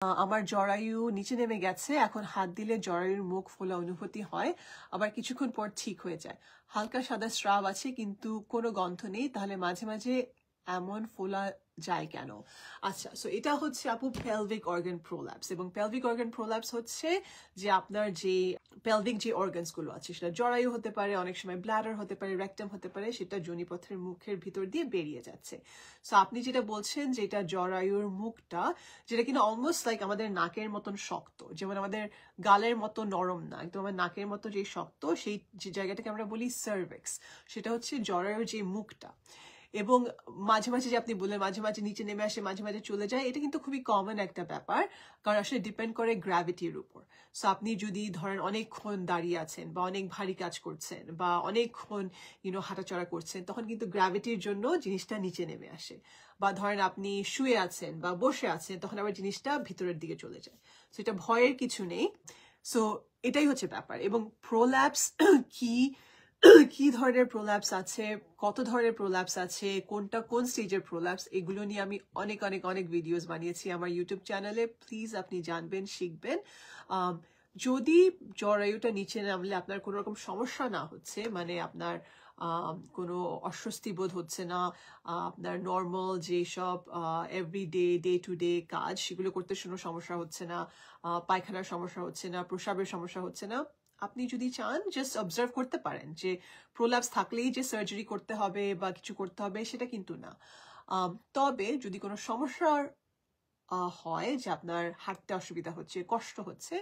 আমার জরায়ু নিচে নেমে গেছে, এখন হাত দিলে জরায়ুর মুখ ফোলা অনুভূতি হয়, আবার কিছুক্ষণ পর ঠিক হয়ে যায়। হালকা সাদা স্রাব আছে কিন্তু কোনো গন্ধ নেই, তাহলে মাঝে মাঝে এমন ফোলা যায় কেন? আচ্ছা, সো এটা হচ্ছে আপু পেলভিক অর্গান প্রোল্যাপস। এবং পেলভিক অর্গান প্রোল্যাপস হচ্ছে যে আপনার যে পেলভিক যে অর্গানস গুলো আছে, সেটা জরায়ু হতে পারে, অনেক সময় ব্ল্যাডার হতে পারে, রেকটাম হতে পারে, সেটা যোনিপথের মুখের ভিতর দিয়ে বেরিয়ে যাচ্ছে। সো আপনি যেটা বলছেন যে এটা জরায়ুর মুখটা, যেটা কিনা অলমোস্ট লাইক আমাদের নাকের মতন শক্ত, যেমন আমাদের গালের মতো নরম না, একদম আমার নাকের মতো যে শক্ত, সেই যে জায়গাটাকে আমরা বলি সার্ভিক্স, সেটা হচ্ছে জরায়ুর যে মুখটা। এবং মাঝে মাঝে যে আপনি বললেন মাঝে মাঝে নিচে নেমে আসে, মাঝে মাঝে চলে যায়, এটা কিন্তু খুবই কমন একটা ব্যাপার, কারণ আসলে ডিপেন্ড করে গ্র্যাভিটির উপর। সো আপনি যদি ধরেন অনেকক্ষণ দাঁড়িয়ে আছেন বা অনেক ভারী কাজ করছেন বা অনেকক্ষণ হাঁটাচলা করছেন, তখন কিন্তু গ্র্যাভিটির জন্য জিনিসটা নিচে নেমে আসে। বা ধরেন আপনি শুয়ে আছেন বা বসে আছেন, তখন আবার জিনিসটা ভিতরের দিকে চলে যায়। সো এটা ভয়ের কিছু নেই। সো এটাই হচ্ছে ব্যাপার। এবং প্রোল্যাপস কি, কি ধরনের প্রোল্যাপস আছে, কত ধরনের প্রোল্যাপস আছে, কোনটা কোন স্টেজের প্রোল্যাপস, এগুলো নিয়ে আমি অনেক অনেক অনেক ভিডিওস বানিয়েছি আমার ইউটিউব চ্যানেলে। প্লিজ আপনি জানবেন, শিখবেন। যদি জরায়ুটা নিচে নামলে আপনার কোনো রকম সমস্যা না হচ্ছে, মানে আপনার কোনো অস্বস্তি বোধ হচ্ছে না, আপনার নর্মাল যেসব এভরিডে ডে টু ডে কাজ, সেগুলো করতে কোনো সমস্যা হচ্ছে না, পায়খানার সমস্যা হচ্ছে না, প্রস্রাবের সমস্যা হচ্ছে না, আপনি যদি চান জাস্ট অবজার্ভ করতে পারেন। যে প্রোল্যাপস থাকলেই যে সার্জারি করতে হবে বা কিছু করতে হবে সেটা কিন্তু না। তবে যদি কোনো সমস্যার হয় যে আপনার হাঁটতে অসুবিধা হচ্ছে, কষ্ট হচ্ছে,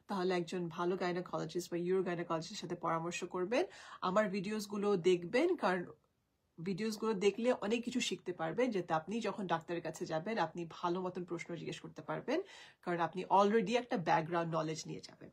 তাহলে একজন ভালো গাইনোকোলজিস্ট বা ইউরো গাইনোকোলজিস্টের সাথে পরামর্শ করবেন। আমার ভিডিওসগুলো দেখবেন, কারণ ভিডিওসগুলো দেখলে অনেক কিছু শিখতে পারবেন, যাতে আপনি যখন ডাক্তারের কাছে যাবেন আপনি ভালো মতন প্রশ্ন জিজ্ঞেস করতে পারবেন, কারণ আপনি অলরেডি একটা ব্যাকগ্রাউন্ড নলেজ নিয়ে যাবেন।